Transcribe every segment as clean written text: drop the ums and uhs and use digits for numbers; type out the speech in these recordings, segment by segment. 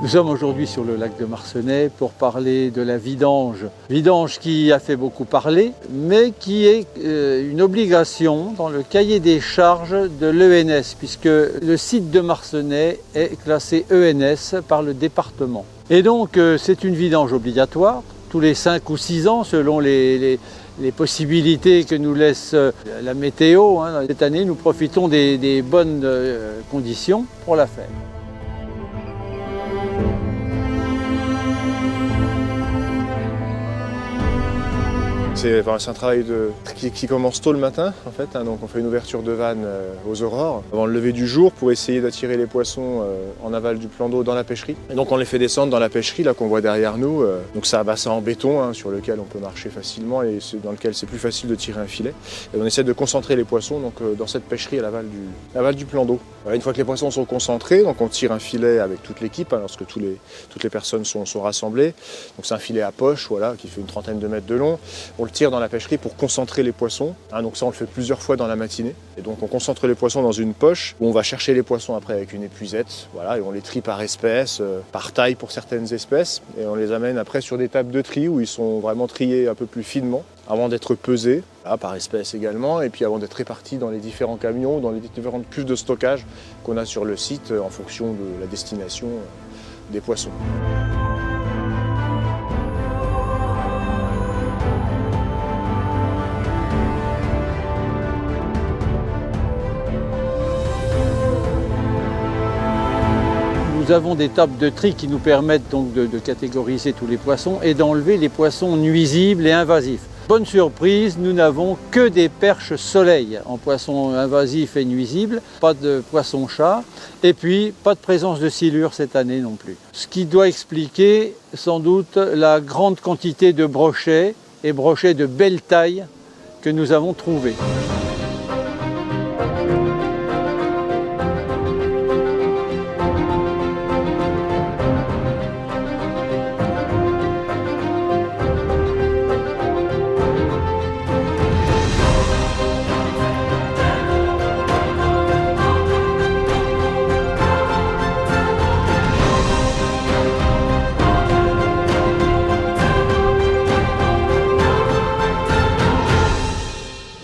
Nous sommes aujourd'hui sur le lac de Marcenais pour parler de la vidange. Vidange qui a fait beaucoup parler, mais qui est une obligation dans le cahier des charges de l'ENS, puisque le site de Marcenais est classé ENS par le département. Et donc c'est une vidange obligatoire, tous les 5 ou 6 ans selon les possibilités que nous laisse la météo. Cette année, nous profitons des bonnes conditions pour la faire. C'est un travail qui commence tôt le matin en fait, donc on fait une ouverture de vanne aux aurores avant le lever du jour pour essayer d'attirer les poissons en aval du plan d'eau dans la pêcherie. Et donc on les fait descendre dans la pêcherie là qu'on voit derrière nous. Donc c'est un bassin en béton sur lequel on peut marcher facilement et dans lequel c'est plus facile de tirer un filet. Et on essaie de concentrer les poissons donc, dans cette pêcherie à l'aval du plan d'eau. Une fois que les poissons sont concentrés, donc on tire un filet avec toute l'équipe lorsque toutes les personnes sont rassemblées. Donc c'est un filet à poche qui fait une trentaine de mètres de long. On le tire dans la pêcherie pour concentrer les poissons. Donc ça on le fait plusieurs fois dans la matinée. Et donc on concentre les poissons dans une poche où on va chercher les poissons après avec une épuisette. Et on les trie par espèce, par taille pour certaines espèces. Et on les amène après sur des tables de tri où ils sont vraiment triés un peu plus finement avant d'être pesés, par espèce également, et puis avant d'être répartis dans les différents camions, dans les différentes cuves de stockage qu'on a sur le site en fonction de la destination des poissons. Nous avons des tables de tri qui nous permettent donc de catégoriser tous les poissons et d'enlever les poissons nuisibles et invasifs. Bonne surprise, nous n'avons que des perches soleil en poissons invasifs et nuisibles, pas de poissons-chat et puis pas de présence de silure cette année non plus. Ce qui doit expliquer sans doute la grande quantité de brochets et brochets de belle taille que nous avons trouvés.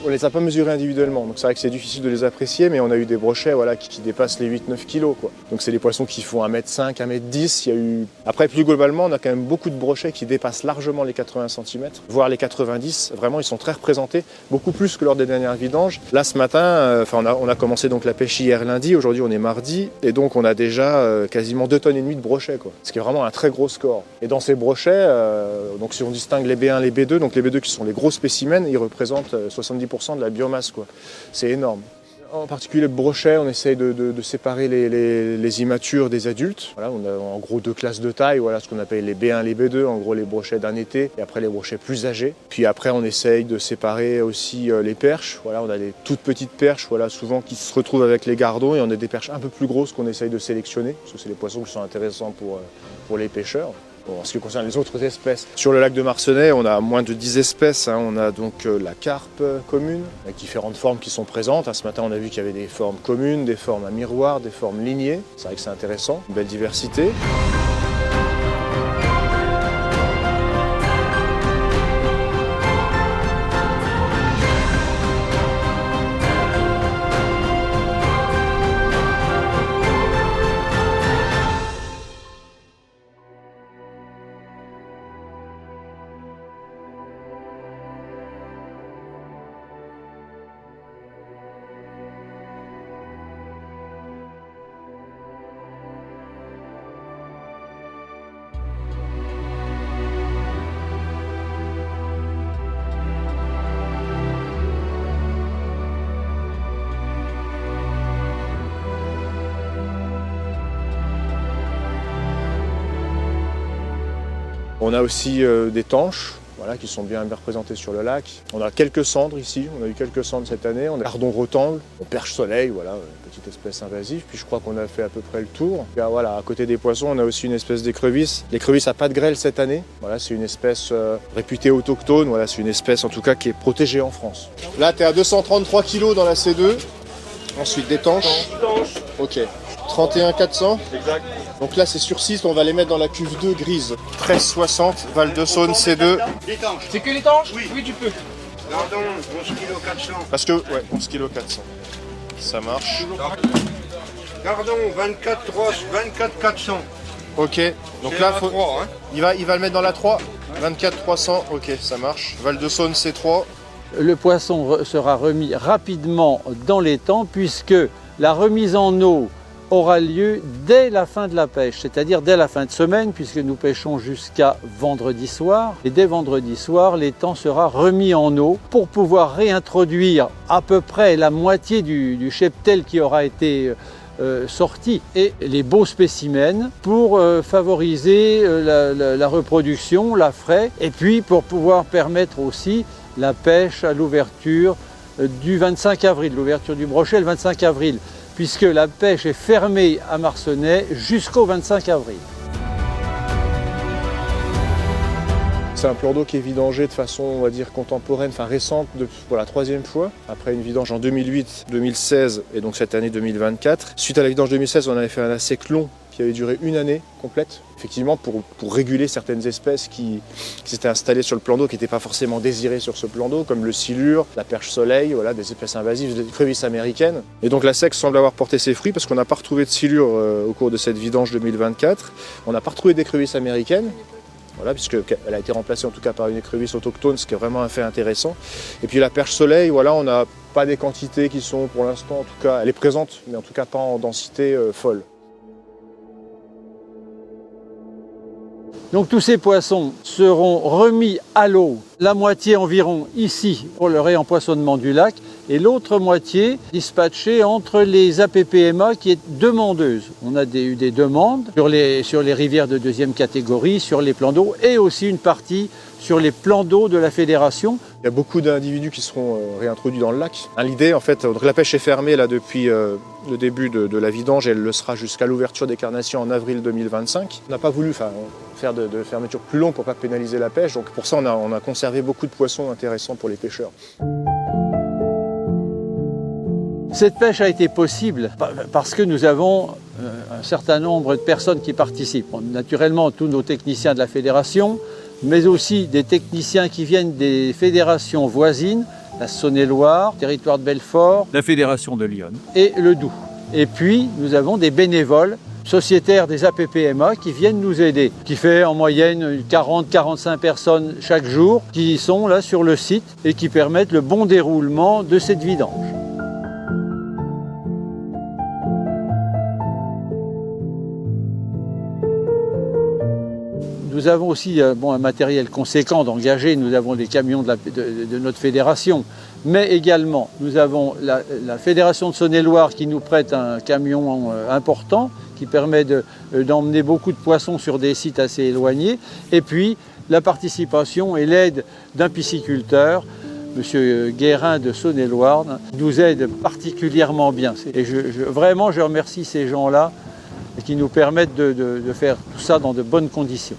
On ne les a pas mesurés individuellement, donc c'est vrai que c'est difficile de les apprécier, mais on a eu des brochets qui dépassent les 8-9 kg. Donc c'est des poissons qui font 1,5 m, 1,10 m. Après, plus globalement, on a quand même beaucoup de brochets qui dépassent largement les 80 cm, voire les 90. Vraiment, ils sont très représentés, beaucoup plus que lors des dernières vidanges. Là, ce matin, on a commencé donc la pêche hier lundi, aujourd'hui on est mardi, et donc on a déjà quasiment 2,5 tonnes de brochets, ce qui est vraiment un très gros score. Et dans ces brochets, donc si on distingue les B1 et les B2, donc les B2 qui sont les gros spécimens, ils représentent 70% de la biomasse, c'est énorme. En particulier le brochet, on essaye de séparer les immatures des adultes. On a en gros 2 classes de taille, ce qu'on appelle les B1 et les B2, en gros les brochets d'un été, et après les brochets plus âgés. Puis après on essaye de séparer aussi les perches. On a des toutes petites perches, souvent qui se retrouvent avec les gardons, et on a des perches un peu plus grosses qu'on essaye de sélectionner, parce que c'est les poissons qui sont intéressants pour les pêcheurs. En ce qui concerne les autres espèces, sur le lac de Marcenais, on a moins de 10 espèces. On a donc la carpe commune, avec différentes formes qui sont présentes. Ce matin, on a vu qu'il y avait des formes communes, des formes à miroir, des formes lignées. C'est vrai que c'est intéressant, une belle diversité. On a aussi des tanches qui sont bien représentées sur le lac. On a quelques cendres ici, on a eu quelques cendres cette année. On a lardon rotangle, perche soleil, une petite espèce invasive. Puis je crois qu'on a fait à peu près le tour. Et à côté des poissons, on a aussi une espèce d'écrevisse. L'écrevisse à pas de grêle cette année. C'est une espèce réputée autochtone. C'est une espèce en tout cas qui est protégée en France. Là, tu es à 233 kg dans la C2. Ensuite des tanches. Ok. 31 400. Exact. Donc là c'est sur 6, on va les mettre dans la cuve 2 grise. 13,60, Val de Saône C2. L'étanche. C'est que l'étanche? Oui. Oui, tu peux. Pardon, 11 kg 400. Parce que, ouais, 11 kg 400. Ça marche. Gardons 24 400. Ok, donc C'est là, la faut... 3, hein. il va le mettre dans la 3. 24 300, ok, ça marche. Val de Saône C3. Le poisson sera remis rapidement dans l'étang puisque la remise en eau aura lieu dès la fin de la pêche, c'est-à-dire dès la fin de semaine puisque nous pêchons jusqu'à vendredi soir. Et dès vendredi soir, l'étang sera remis en eau pour pouvoir réintroduire à peu près la moitié du cheptel qui aura été sorti et les beaux spécimens pour favoriser la reproduction, la fraie et puis pour pouvoir permettre aussi la pêche à l'ouverture du 25 avril, l'ouverture du brochet le 25 avril, puisque la pêche est fermée à Marcenais jusqu'au 25 avril. C'est un plan d'eau qui est vidangé de façon, on va dire, contemporaine, enfin récente, pour la 3e fois, après une vidange en 2008, 2016 et donc cette année 2024. Suite à la vidange 2016, on avait fait un assec long qui avait duré une année complète, effectivement pour réguler certaines espèces qui s'étaient installées sur le plan d'eau, qui n'étaient pas forcément désirées sur ce plan d'eau, comme le silure, la perche soleil, voilà, des espèces invasives, des crevisses américaines. Et donc la sec semble avoir porté ses fruits parce qu'on n'a pas retrouvé de silure au cours de cette vidange 2024. On n'a pas retrouvé des crevisses américaines. Voilà, puisqu'elle a été remplacée en tout cas par une écrevisse autochtone, ce qui est vraiment un fait intéressant. Et puis la perche soleil, voilà, on n'a pas des quantités qui sont pour l'instant, en tout cas, elle est présente, mais en tout cas pas en densité folle. Donc tous ces poissons seront remis à l'eau, la moitié environ ici pour le réempoisonnement du lac et l'autre moitié dispatchée entre les APPMA qui est demandeuse. On a eu des demandes sur les rivières de 2e catégorie, sur les plans d'eau et aussi une partie sur les plans d'eau de la fédération. Il y a beaucoup d'individus qui seront réintroduits dans le lac. L'idée, en fait, donc la pêche est fermée là depuis le début de la vidange, elle le sera jusqu'à l'ouverture des carnassiers en avril 2025. On n'a pas voulu faire de fermeture plus longue pour ne pas pénaliser la pêche, donc pour ça on a conservé beaucoup de poissons intéressants pour les pêcheurs. Cette pêche a été possible parce que nous avons un certain nombre de personnes qui participent. Naturellement, tous nos techniciens de la fédération, mais aussi des techniciens qui viennent des fédérations voisines, la Saône-et-Loire, le territoire de Belfort, la fédération de Lyon et le Doubs. Et puis, nous avons des bénévoles sociétaires des APPMA qui viennent nous aider, qui fait en moyenne 40-45 personnes chaque jour, qui sont là sur le site et qui permettent le bon déroulement de cette vidange. Nous avons aussi un matériel conséquent d'engager, nous avons des camions de notre fédération, mais également nous avons la fédération de Saône-et-Loire qui nous prête un camion important qui permet d'emmener beaucoup de poissons sur des sites assez éloignés, et puis la participation et l'aide d'un pisciculteur, M. Guérin de Saône-et-Loire, nous aide particulièrement bien. Et vraiment je remercie ces gens-là qui nous permettent de faire tout ça dans de bonnes conditions.